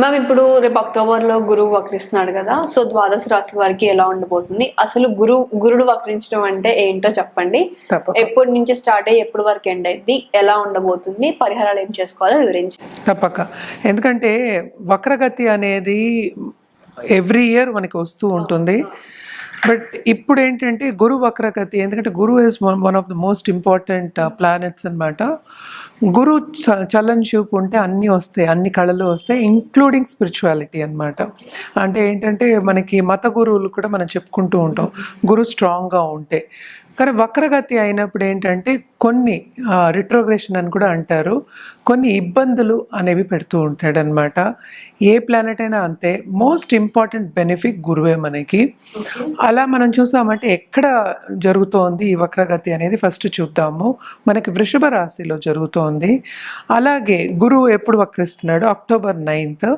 Ma'am ఇప్పుడు రేపు అక్టోబర్‌లో గురువు వక్రిస్తున్నాడు గదా! సో, ద్వాదశ రాశుల వారికి ఎలా ఉండబోతుంది? అసలు గురుడు వక్రించడం అంటే ఏంటో చెప్పండి? తప్పక ఎప్పటి నుంచి స్టార్ట్ అయ్యి ఎప్పటి వరకు ఎండ్ అయిద్ది? ఎలా ఉండబోతుంది? పరిహారాలు ఏం చేసుకోవాలో వివరించండి. తప్పక. ఎందుకంటే వక్రగతి అనేది ఎవ్రీ ఇయర్ మనకి వస్తూ ఉంటుంది. బట్ ఇప్పుడేంటంటే గురు వక్రగతి, ఎందుకంటే గురువు is one of the most important planets అనమాట. గురు చల్లని చూపు ఉంటే అన్నీ వస్తాయి, అన్ని కళలు వస్తాయి, ఇంక్లూడింగ్ స్పిరిచువాలిటీ అనమాట. అంటే ఏంటంటే మనకి మత గురువులు కూడా మనం చెప్పుకుంటూ ఉంటాం గురు స్ట్రాంగ్గా ఉంటే. కానీ వక్రగతి అయినప్పుడు ఏంటంటే కొన్ని రిట్రోగ్రెషన్ అని కూడా అంటారు, కొన్ని ఇబ్బందులు అనేవి పెడుతూ ఉంటాడనమాట. ఏ ప్లానెట్ అయినా అంతే. మోస్ట్ ఇంపార్టెంట్ బెనిఫిట్ గురువే మనకి. అలా మనం చూసామంటే ఎక్కడ జరుగుతోంది ఈ వక్రగతి అనేది ఫస్ట్ చూద్దాము. మనకి వృషభ రాశిలో జరుగుతోంది. అలాగే గురువు ఎప్పుడు వక్రిస్తున్నాడు? అక్టోబర్ 9th,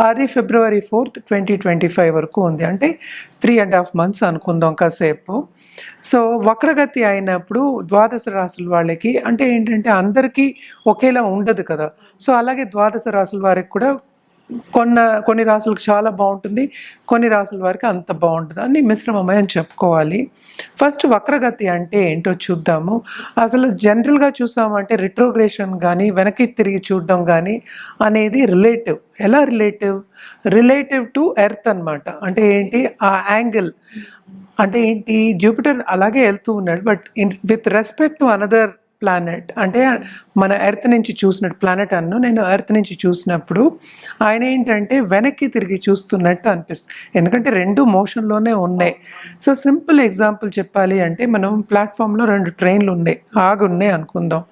అది ఫిబ్రవరి 4th 2025 వరకు ఉంది. అంటే 3.5 months అనుకుందాం కాసేపు. సో వక్రగతి అయినప్పుడు ద్వాదశ రాశుల వాళ్ళకి అంటే ఏంటంటే అందరికీ ఒకేలా ఉండదు కదా. సో అలాగే ద్వాదశ రాశుల వారికి కూడా కొన్ని రాసులకు చాలా బాగుంటుంది, కొన్ని రాసుల వారికి అంత బాగుంటుంది అని మిశ్రమమై అని చెప్పుకోవాలి. ఫస్ట్ వక్రగతి అంటే ఏంటో చూద్దాము. అసలు జనరల్గా చూసామంటే రిట్రోగ్రేషన్ కానీ వెనక్కి తిరిగి చూడడం కానీ అనేది రిలేటివ్. ఎలా రిలేటివ్ టు ఎర్త్ అనమాట. అంటే ఏంటి ఆ యాంగిల్ అంటే ఏంటి, జూపిటర్ అలాగే వెళ్తూ ఉన్నాడు, but with respect to another planet. అంటే మన ఎర్త్ నుంచి చూసినట్టు ప్లానెట్ నేను ఎర్త్ నుంచి చూసినప్పుడు ఆయన ఏంటంటే వెనక్కి తిరిగి చూస్తున్నట్టు అనిపిస్తుంది, ఎందుకంటే రెండు మోషన్లోనే ఉన్నాయి. సో సింపుల్ ఎగ్జాంపుల్ చెప్పాలి అంటే మనం ప్లాట్ఫామ్లో 2 ట్రైన్లు ఆగున్నాయి అనుకుందాం.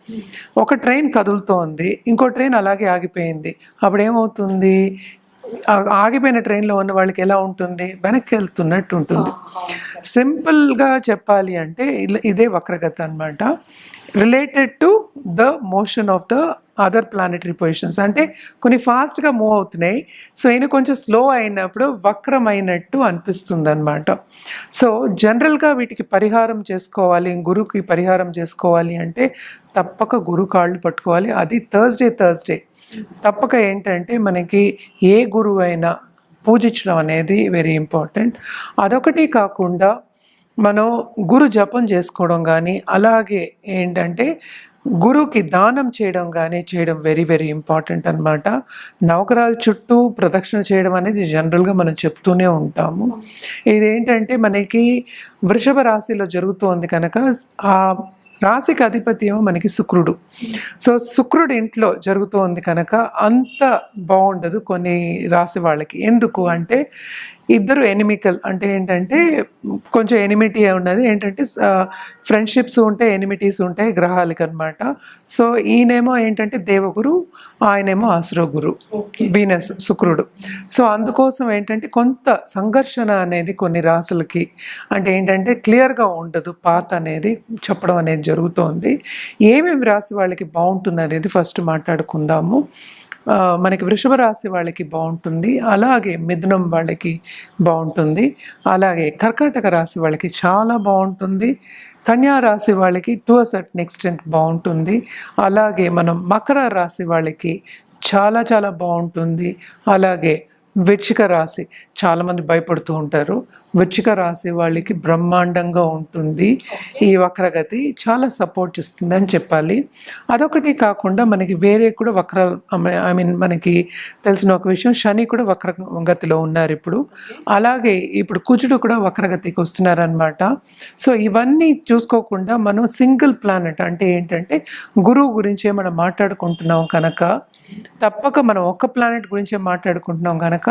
ఒక ట్రైన్ కదులుతోంది, ఇంకో ట్రైన్ అలాగే ఆగిపోయింది. అప్పుడు ఏమవుతుంది? ఆగిపోయిన ట్రైన్లో ఉన్న వాళ్ళకి ఎలా ఉంటుంది? వెనక్కి వెళ్తున్నట్టు ఉంటుంది. సింపుల్గా చెప్పాలి అంటే ఇదే వక్రగతి అనమాట. Related to the motion of the other planetary positions. అంటే కొన్ని ఫాస్ట్గా మూవ్ అవుతున్నాయి, సో ఈయన కొంచెం స్లో అయినప్పుడు వక్రమైనట్టు అనిపిస్తుంది అనమాట. సో జనరల్గా వీటికి పరిహారం చేసుకోవాలి, గురువుకి పరిహారం చేసుకోవాలి అంటే తప్పక గురు కాళ్ళు పట్టుకోవాలి. అది థర్స్డే తప్పక. ఏంటంటే మనకి ఏ గురువు అయినా పూజించడం అనేది వెరీ ఇంపార్టెంట్. అదొకటి కాకుండా మనం గురు జపం చేసుకోవడం కానీ, అలాగే ఏంటంటే గురువుకి దానం చేయడం కానీ చేయడం వెరీ వెరీ ఇంపార్టెంట్ అనమాట. నవగ్రహాల చుట్టూ ప్రదక్షిణ చేయడం అనేది జనరల్గా మనం చెప్తూనే ఉంటాము. ఇదేంటంటే మనకి వృషభ రాశిలో జరుగుతోంది కనుక ఆ రాశికి అధిపతి ఏమో మనకి శుక్రుడు. సో శుక్రుడు ఇంట్లో జరుగుతోంది కనుక అంత బాగుండదు కొన్ని రాశి వాళ్ళకి. ఎందుకు అంటే ఇద్దరు ఎనిమికల్, అంటే ఏంటంటే కొంచెం ఎనిమిటీ ఉన్నది. ఏంటంటే ఫ్రెండ్షిప్స్ ఉంటాయి, ఎనిమిటీస్ ఉంటాయి గ్రహాలకి అనమాట. సో ఈయనేమో ఏంటంటే దేవగురు, ఆయనేమో అసురగురు, వీనస్ శుక్రుడు. సో అందుకోసం ఏంటంటే కొంత సంఘర్షణ అనేది కొన్ని రాసులకి, అంటే ఏంటంటే క్లియర్గా ఉండదు, పాత్ అనేది చెప్పడం అనేది జరుగుతోంది. ఏమేమి రాసి వాళ్ళకి బాగుంటుంది అనేది ఫస్ట్ మాట్లాడుకుందాము. మనకి వృషభ రాశి వాళ్ళకి బాగుంటుంది, అలాగే మిథునం వాళ్ళకి బాగుంటుంది, అలాగే కర్కాటక రాశి వాళ్ళకి చాలా బాగుంటుంది, కన్యా రాశి వాళ్ళకి టు అ సర్టన్ ఎక్స్టెంట్ బాగుంటుంది, అలాగే మనం మకర రాశి వాళ్ళకి చాలా చాలా బాగుంటుంది, అలాగే వృశ్చిక రాశి చాలామంది భయపడుతూ ఉంటారు, వృశ్చిక రాశి వాళ్ళకి బ్రహ్మాండంగా ఉంటుంది. ఈ వక్రగతి చాలా సపోర్ట్ ఇస్తుంది అని చెప్పాలి. అదొకటి కాకుండా మనకి వేరే కూడా మనకి తెలిసిన ఒక విషయం, శని కూడా వక్రగతిలో ఉన్నారు ఇప్పుడు. అలాగే ఇప్పుడు కుజుడు కూడా వక్రగతికి వస్తున్నారనమాట. సో ఇవన్నీ చూసుకోకుండా మనం సింగిల్ ప్లానెట్ అంటే ఏంటంటే గురువు గురించే మనం మాట్లాడుకుంటున్నాం కనుక, తప్పక మనం ఒక్క ప్లానెట్ గురించే మాట్లాడుకుంటున్నాం కనుక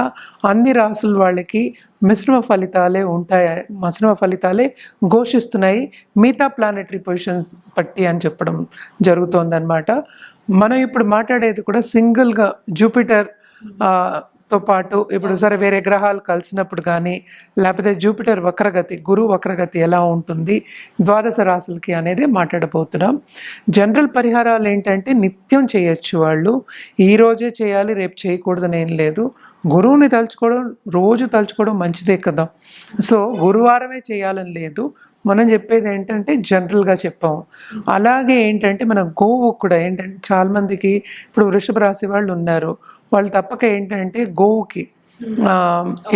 అన్ని రాసుల వాళ్ళకి మిశ్రమ ఫలితాలే ఉంటాయి, మిశ్రమ ఫలితాలే ఘోషిస్తున్నాయి మిగతా ప్లానెటరీ పొజిషన్స్ బట్టి అని చెప్పడం జరుగుతోందన్నమాట. మనం ఇప్పుడు మాట్లాడేది కూడా సింగిల్గా జూపిటర్ తో పాటు ఇప్పుడు సరే వేరే గ్రహాలు కలిసినప్పుడు కానీ, లేకపోతే జూపిటర్ వక్రగతి, గురువు వక్రగతి ఎలా ఉంటుంది ద్వాదశ రాశులకి అనేది మాట్లాడబోతున్నాం. జనరల్ పరిహారాలు ఏంటంటే నిత్యం చేయొచ్చు వాళ్ళు, ఈరోజే చేయాలి రేపు చేయకూడదని ఏం లేదు. గురువుని తలుచుకోవడం, రోజు తలుచుకోవడం మంచిదే కదా. సో గురువారమే చేయాలని లేదు, మనం చెప్పేది ఏంటంటే జనరల్గా చెప్పాము. అలాగే ఏంటంటే మన గోవు కూడా ఏంటంటే చాలామందికి ఇప్పుడు వృషభ రాశి వాళ్ళు ఉన్నారు, వాళ్ళు తప్పక ఏంటంటే గోవుకి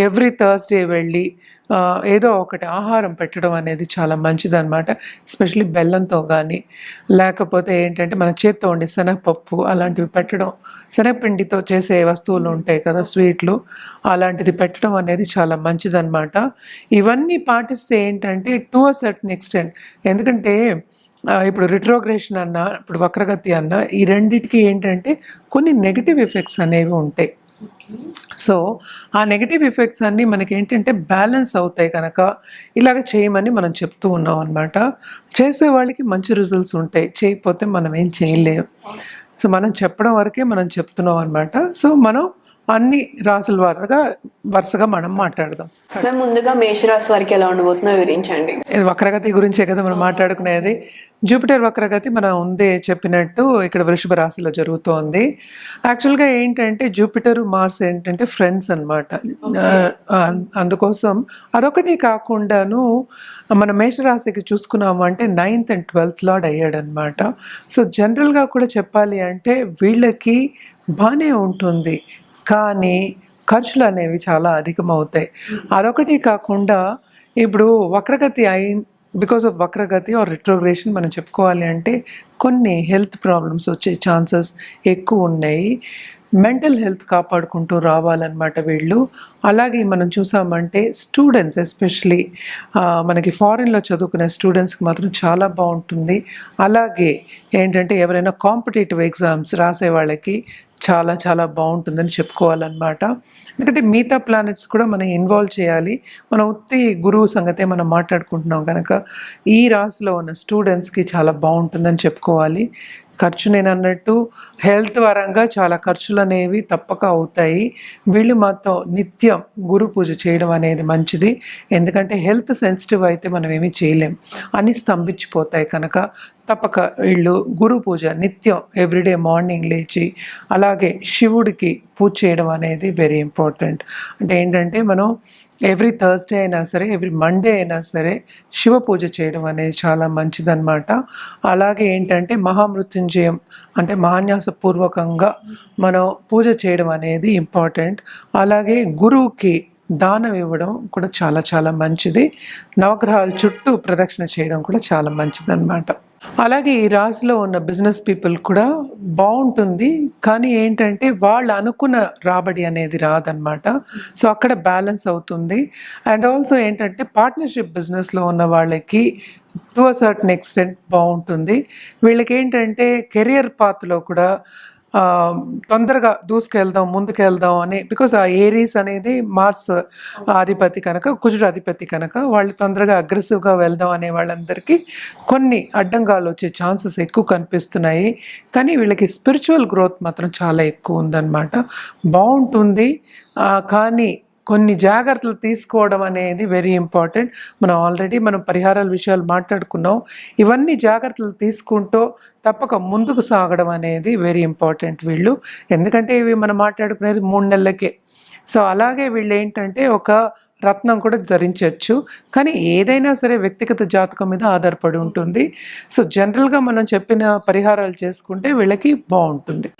ఎవ్రీ థర్స్డే వెళ్ళి ఏదో ఒకటి ఆహారం పెట్టడం అనేది చాలా మంచిదన్నమాట. ఎస్పెషలీ బెల్లంతో కానీ, లేకపోతే ఏంటంటే మన చేత్తో ఉండే శనగపప్పు అలాంటివి పెట్టడం, శనగపిండితో చేసే వస్తువులు ఉంటాయి కదా స్వీట్లు, అలాంటిది పెట్టడం అనేది చాలా మంచిదన్నమాట. ఇవన్నీ పాటిస్తే ఏంటంటే టు అ సర్టన్ ఎక్స్టెంట్, ఎందుకంటే ఇప్పుడు రిట్రోగ్రేషన్ అన్న, ఇప్పుడు వక్రగతి అన్న, ఈ రెండిటికి ఏంటంటే కొన్ని నెగిటివ్ ఎఫెక్ట్స్ అనేవి ఉంటాయి. సో ఆ నెగిటివ్ ఎఫెక్ట్స్ అన్నీ మనకి ఏంటంటే బ్యాలెన్స్ అవుతాయి కనుక ఇలాగ చేయమని మనం చెప్తూ ఉన్నాం అనమాట. చేసే వాళ్ళకి మంచి రిజల్ట్స్ ఉంటాయి, చేయకపోతే మనం ఏం చేయలేము. సో మనం చెప్పడం వరకే మనం చెప్తున్నాం అనమాట. సో మనం అన్ని రాసుల వరుసగా మనం మాట్లాడదాం. మేము ముందుగా మేషరాశి వారికి ఎలా ఉండబోతుందో వివరించండి. ఇది వక్రగతి గురించే కదా మనం మాట్లాడుకునేది. జూపిటర్ వక్రగతి మనం ముందే చెప్పినట్టు ఇక్కడ వృషభ రాశిలో జరుగుతోంది. యాక్చువల్గా ఏంటంటే జూపిటర్ మార్స్ ఏంటంటే ఫ్రెండ్స్ అనమాట. అందుకోసం అదొకటి కాకుండాను మన మేషరాశికి చూసుకున్నాము అంటే 9th and 12th lord అయ్యాడనమాట. So జనరల్గా కూడా చెప్పాలి అంటే వీళ్ళకి బాగానే ఉంటుంది, కానీ ఖర్చులు అనేవి చాలా అధికమవుతాయి. అదొకటి కాకుండా ఇప్పుడు వక్రగతి బికాస్ ఆఫ్ వక్రగతి ఆర్ రిట్రోగ్రేషన్ మనం చెప్పుకోవాలి అంటే కొన్ని హెల్త్ ప్రాబ్లమ్స్ వచ్చే ఛాన్సెస్ ఎక్కువ ఉన్నాయి. మెంటల్ హెల్త్ కాపాడుకుంటూ రావాలన్నమాట వీళ్ళు. అలాగే మనం చూసామంటే స్టూడెంట్స్ ఎస్పెషలీ మనకి ఫారిన్లో చదువుకునే స్టూడెంట్స్కి మాత్రం చాలా బాగుంటుంది. అలాగే ఏంటంటే ఎవరైనా కాంపిటేటివ్ ఎగ్జామ్స్ రాసే వాళ్ళకి చాలా చాలా బాగుంటుందని చెప్పుకోవాలన్నమాట. ఎందుకంటే మిగతా ప్లానెట్స్ కూడా మనం ఇన్వాల్వ్ చేయాలి. మనం ఉత్తి గురువు సంగతే మనం మాట్లాడుకుంటున్నాం కనుక ఈ రాశిలో ఉన్న స్టూడెంట్స్కి చాలా బాగుంటుందని చెప్పుకోవాలి. ఖర్చు నేను అన్నట్టు హెల్త్ పరంగా చాలా ఖర్చులు అనేవి తప్పక అవుతాయి. వీళ్ళు మాత్రం నిత్యం గురు పూజ చేయడం అనేది మంచిది. ఎందుకంటే హెల్త్ సెన్సిటివ్ అయితే మనం ఏమీ చేయలేం, అన్నీ స్తంభించిపోతాయి కనుక తప్పక వీళ్ళు గురు పూజ నిత్యం ఎవ్రీడే మార్నింగ్ లేచి అలాగే శివుడికి పూజ చేయడం అనేది వెరీ ఇంపార్టెంట్. అంటే ఏంటంటే మనం ఎవ్రీ థర్స్డే అయినా సరే, ఎవ్రీ మండే అయినా సరే శివ పూజ చేయడం అనేది చాలా మంచిదన్నమాట. అలాగే ఏంటంటే మహామృత్యుంజయం అంటే మహాన్యాసపూర్వకంగా మనం పూజ చేయడం అనేది ఇంపార్టెంట్. అలాగే గురువుకి దానం ఇవ్వడం కూడా చాలా చాలా మంచిది. నవగ్రహాల చుట్టూ ప్రదక్షిణ చేయడం కూడా చాలా మంచిదన్నమాట. అలాగే ఈ రాశిలో ఉన్న బిజినెస్ పీపుల్ కూడా బాగుంటుంది, కానీ ఏంటంటే వాళ్ళు అనుకున్న రాబడి అనేది రాదనమాట. సో అక్కడ బ్యాలెన్స్ అవుతుంది. అండ్ ఆల్సో ఏంటంటే పార్ట్నర్షిప్ బిజినెస్లో ఉన్న వాళ్ళకి టు అ సర్టన్ ఎక్స్టెంట్ బాగుంటుంది. వీళ్ళకి ఏంటంటే కెరియర్ పాత్లో కూడా తొందరగా దూసుకెళ్దాం, ముందుకెళ్దాం అని, బికాస్ ఆ ఏరీస్ అనేది మార్స్ అధిపతి కనుక, కుజుడు అధిపతి కనుక వాళ్ళు తొందరగా అగ్రెసివ్గా వెళ్దాం అనే వాళ్ళందరికీ కొన్ని అడ్డంగాలు వచ్చే ఛాన్సెస్ ఎక్కువ కనిపిస్తున్నాయి. కానీ వీళ్ళకి స్పిరిచువల్ గ్రోత్ మాత్రం చాలా ఎక్కువ ఉందన్నమాట. బాగుంటుంది, కానీ కొన్ని జాగ్రత్తలు తీసుకోవడం అనేది వెరీ ఇంపార్టెంట్. మనం పరిహారాల విషయాలు మాట్లాడుకున్నాం. ఇవన్నీ జాగ్రత్తలు తీసుకుంటూ తప్పక ముందుకు సాగడం అనేది వెరీ ఇంపార్టెంట్ వీళ్ళు. ఎందుకంటే ఇవి మనం మాట్లాడుకునేది 3 నెలలకే. సో అలాగే వీళ్ళు ఏంటంటే ఒక రత్నం కూడా ధరించవచ్చు, కానీ ఏదైనా సరే వ్యక్తిగత జాతకం మీద ఆధారపడి ఉంటుంది. సో జనరల్గా మనం చెప్పిన పరిహారాలు చేసుకుంటే వీళ్ళకి బాగుంటుంది.